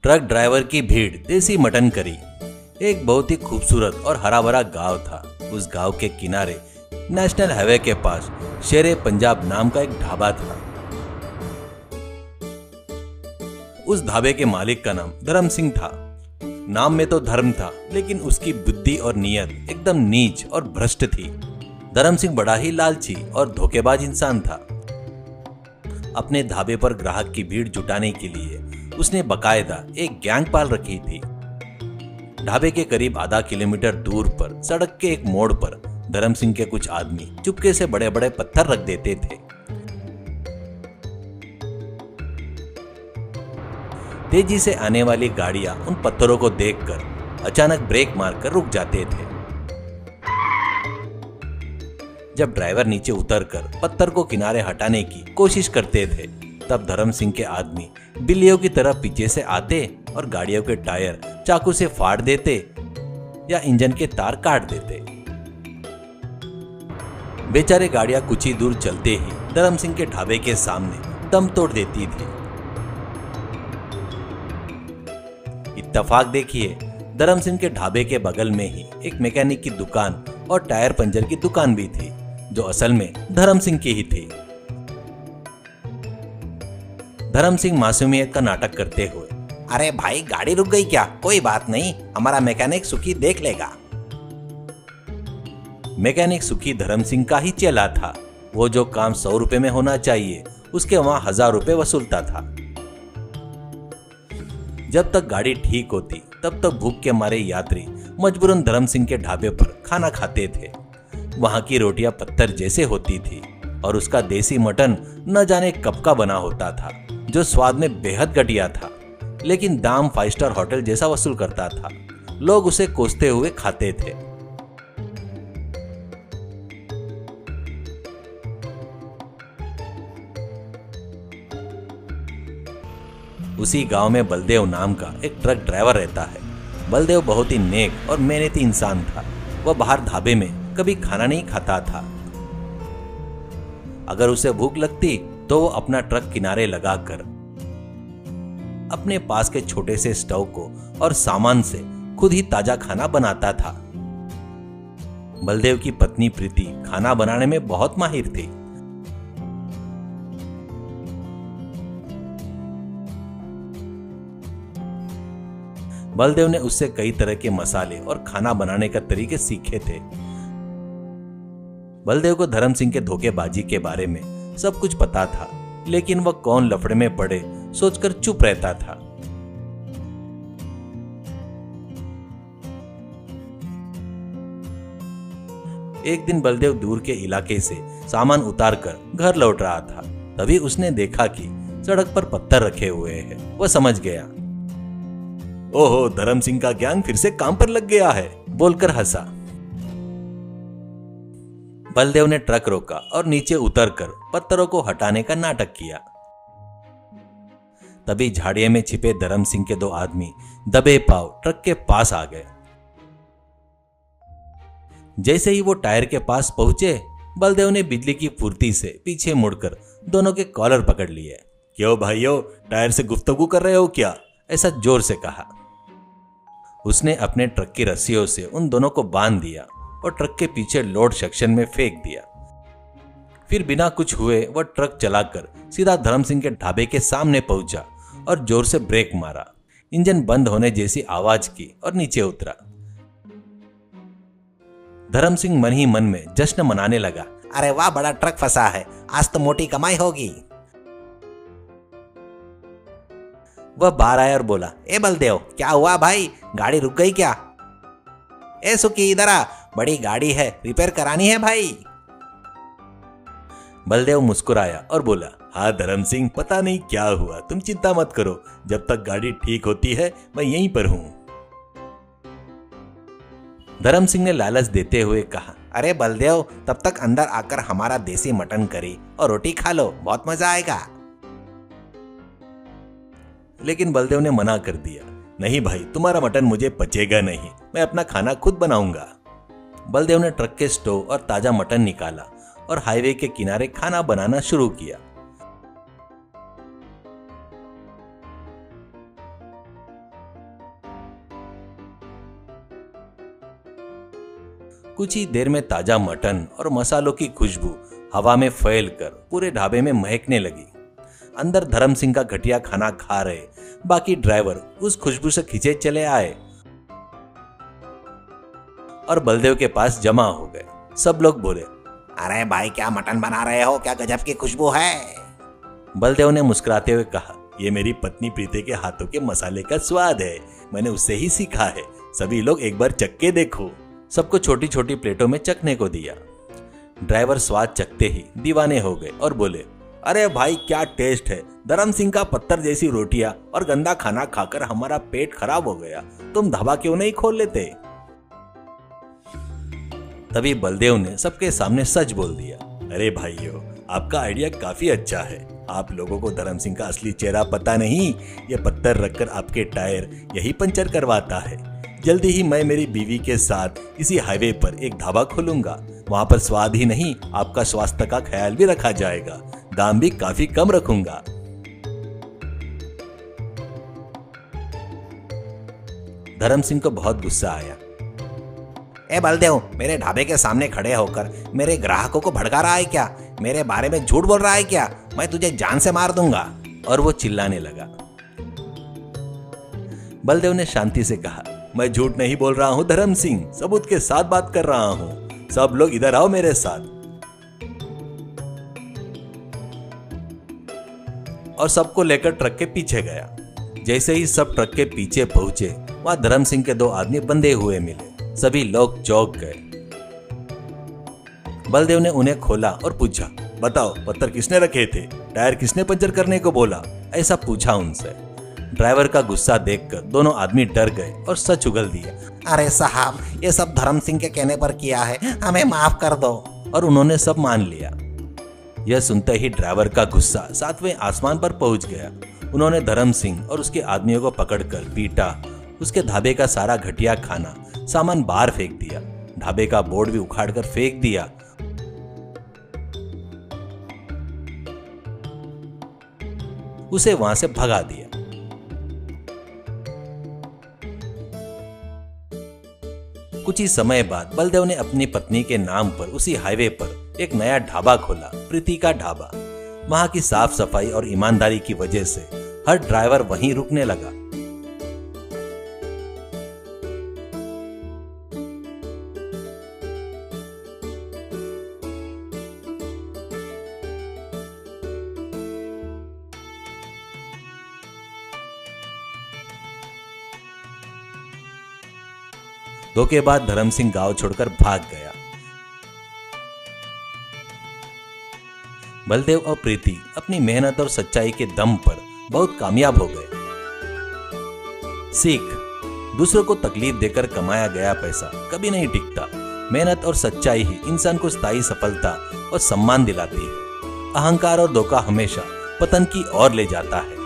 Truck driver की भीड़ देसी मटन करी। एक बहुत ही खूबसूरत और हरा भरा गांव था। उस गांव के किनारे नेशनल हाईवे के पास शेरे पंजाब नाम का एक ढाबा था। उस ढाबे के मालिक का नाम धर्म सिंह था। नाम में तो धर्म था, लेकिन उसकी बुद्धि और नीयत एकदम नीच और भ्रष्ट थी। धर्म सिंह बड़ा ही लालची और धोखेबाज इंसान था। अपने ढाबे पर ग्राहक की भीड़ जुटाने के लिए उसने बकायदा एक गैंग पाल रखी थी। ढाबे के करीब आधा किलोमीटर दूर पर सड़क के एक मोड़ पर धर्म सिंह के कुछ आदमी चुपके से बड़े बड़े पत्थर रख देते थे। तेजी से आने वाली गाड़ियां उन पत्थरों को देखकर अचानक ब्रेक मारकर रुक जाते थे। जब ड्राइवर नीचे उतरकर पत्थर को किनारे हटाने की कोशिश करते थे, तब धर्म सिंह के आदमी बिल्लियों की तरह पीछे से आते और गाड़ियों के टायर चाकू से फाड़ देते या इंजन के तार काट देते। बेचारे गाड़ियां कुछ ही दूर चलते ही धर्म सिंह के ढाबे के सामने दम तोड़ देती थी। इत्तेफाक देखिए, धर्म सिंह के ढाबे के बगल में ही एक मैकेनिक की दुकान और टायर पंचर की दुकान भी थी, जो असल में धर्म सिंह की ही थी। धर्म सिंह मासूमियत का नाटक करते हुए, अरे भाई, गाड़ी रुक गई क्या? कोई बात नहीं, हमारा मैकेनिक सुखी देख लेगा। मैकेनिक सुखी धर्म सिंह का ही चेला था। वो जो काम 100 रुपए में होना चाहिए, उसके वहां 1000 रुपए वसूलता था। जब तक गाड़ी ठीक होती, तब तक भूख के मारे यात्री मजबूरन धर्म सिंह के ढाबे पर खाना खाते थे। वहां की रोटियां पत्थर जैसे होती थी और उसका देसी मटन न जाने कब का बना होता था, जो स्वाद में बेहद घटिया था, लेकिन दाम 5 स्टार होटल जैसा वसूल करता था। लोग उसे कोसते हुए खाते थे। उसी गांव में बलदेव नाम का एक ट्रक ड्राइवर रहता है। बलदेव बहुत ही नेक और मेहनती इंसान था। वह बाहर ढाबे में कभी खाना नहीं खाता था। अगर उसे भूख लगती तो वो अपना ट्रक किनारे लगाकर अपने पास के छोटे से स्टोव को और सामान से खुद ही ताजा खाना बनाता था। बलदेव की पत्नी प्रीति खाना बनाने में बहुत माहिर थी। बलदेव ने उससे कई तरह के मसाले और खाना बनाने का तरीके सीखे थे। बलदेव को धर्म सिंह के धोखेबाजी के बारे में सब कुछ पता था, लेकिन वह कौन लफड़े में पड़े सोचकर चुप रहता था। एक दिन बलदेव दूर के इलाके से सामान उतारकर घर लौट रहा था। तभी उसने देखा कि सड़क पर पत्थर रखे हुए हैं। वह समझ गया, ओहो, धर्म सिंह का गैंग फिर से काम पर लग गया है, बोलकर हंसा। बलदेव ने ट्रक रोका और नीचे उतरकर पत्थरों को हटाने का नाटक किया। तभी झाड़ियों में छिपे धर्म सिंह के 2 आदमी दबे पांव ट्रक के पास आ गए। जैसे ही वो टायर के पास पहुंचे, बलदेव ने बिजली की फुर्ती से पीछे मुड़कर दोनों के कॉलर पकड़ लिए। क्यों भाइयों, टायर से गुफ्तगू कर रहे हो क्या? ऐसा जोर से कहा। उसने अपने ट्रक की रस्सियों से उन दोनों को बांध दिया और ट्रक के पीछे लोड सेक्शन में फेंक दिया। फिर बिना कुछ हुए वह ट्रक चलाकर सीधा धर्म सिंह के ढाबे के सामने पहुंचा और जोर से ब्रेक मारा। इंजन बंद होने जैसी आवाज की और नीचे उतरा। धर्म सिंह मन ही मन में जश्न मनाने लगा। अरे वाह, बड़ा ट्रक फंसा है, आज तो मोटी कमाई होगी। वह बाहर आया और बोला, ए बलदेव, क्या हुआ भाई? गाड़ी रुक गई क्या? ए सुखी, इधर आ, बड़ी गाड़ी है, रिपेयर करानी है भाई। बलदेव मुस्कुराया और बोला, हाँ धर्म सिंह, पता नहीं क्या हुआ, तुम चिंता मत करो, जब तक गाड़ी ठीक होती है मैं यहीं पर हूं। धर्म सिंह ने लालच देते हुए कहा, अरे बलदेव, तब तक अंदर आकर हमारा देसी मटन करी और रोटी खा लो, बहुत मजा आएगा। लेकिन बलदेव ने मना कर दिया, नहीं भाई, तुम्हारा मटन मुझे पचेगा नहीं, मैं अपना खाना खुद बनाऊंगा। बलदेव ने ट्रक के स्टोव और ताजा मटन निकाला और हाईवे के किनारे खाना बनाना शुरू किया। कुछ ही देर में ताजा मटन और मसालों की खुशबू हवा में फैलकर पूरे ढाबे में महकने लगी। अंदर धर्म सिंह का घटिया खाना खा रहे बाकी ड्राइवर उस खुशबू से खिंचे चले आए और बलदेव के पास जमा हो गए। सब लोग बोले, अरे भाई क्या मटन बना रहे हो, क्या गजब की खुशबू है। बलदेव ने मुस्कुराते हुए कहा, ये मेरी पत्नी प्रीति के हाथों के मसाले का स्वाद है, मैंने उससे ही सीखा है, सभी लोग एक बार चख के देखो। सबको छोटी छोटी प्लेटों में चखने को दिया। ड्राइवर स्वाद चखते ही दीवाने हो गए और बोले, अरे भाई क्या टेस्ट है, धर्म सिंह का पत्थर जैसी रोटियां और गंदा खाना खाकर हमारा पेट खराब हो गया, तुम ढाबा क्यों नहीं खोल लेते। तभी बलदेव ने सबके सामने सच बोल दिया, अरे भाइयों आपका आइडिया काफी अच्छा है, आप लोगों को धर्म सिंह का असली चेहरा पता नहीं, ये पत्थर रखकर आपके टायर यही पंचर करवाता है। जल्दी ही मैं मेरी बीवी के साथ इसी हाईवे पर एक ढाबा खोलूंगा, वहां पर स्वाद ही नहीं आपका स्वास्थ्य का ख्याल भी रखा जाएगा, दाम भी काफी कम रखूंगा। धर्म सिंह को बहुत गुस्सा आया। ए बलदेव, मेरे ढाबे के सामने खड़े होकर मेरे ग्राहकों को भड़का रहा है क्या, मेरे बारे में झूठ बोल रहा है क्या, मैं तुझे जान से मार दूंगा। और वो चिल्लाने लगा। बलदेव ने शांति से कहा, मैं झूठ नहीं बोल रहा हूं धर्म सिंह, सबूत के साथ बात कर रहा हूं, सब लोग इधर आओ मेरे साथ। और सबको लेकर ट्रक के पीछे गया। जैसे ही सब ट्रक के पीछे पहुंचे वहां धर्म सिंह के 2 आदमी बंधे हुए मिले। सभी लोग चौंक गए। बलदेव ने उन्हें खोला और पूछा, बताओ पत्थर किसने रखे थे, टायर किसने पंचर करने को बोला, ऐसा पूछा उनसे। ड्राइवर का गुस्सा देखकर दोनों आदमी डर गए और सच उगल दिए, अरे साहब ये सब धर्म सिंह के कहने पर किया है, हमें माफ कर दो। और उन्होंने सब मान लिया। यह सुनते ही ड्राइवर का गुस्सा 7वें आसमान पर पहुंच गया। उन्होंने धर्म सिंह और उसके आदमियों को पकड़कर पीटा, उसके ढाबे का सारा घटिया खाना सामान बाहर फेंक दिया, ढाबे का बोर्ड भी उखाड़कर फेंक दिया। उसे वहां से भगा दिया। कुछ ही समय बाद बलदेव ने अपनी पत्नी के नाम पर उसी हाईवे पर एक नया ढाबा खोला, प्रीति का ढाबा। वहां की साफ सफाई और ईमानदारी की वजह से हर ड्राइवर वहीं रुकने लगा। धोखे बाद धर्म सिंह गांव छोड़कर भाग गया। बलदेव और प्रीति अपनी मेहनत और सच्चाई के दम पर बहुत कामयाब हो गए। सीख, दूसरों को तकलीफ देकर कमाया गया पैसा कभी नहीं टिकता। मेहनत और सच्चाई ही इंसान को स्थायी सफलता और सम्मान दिलाती है। अहंकार और धोखा हमेशा पतन की ओर ले जाता है।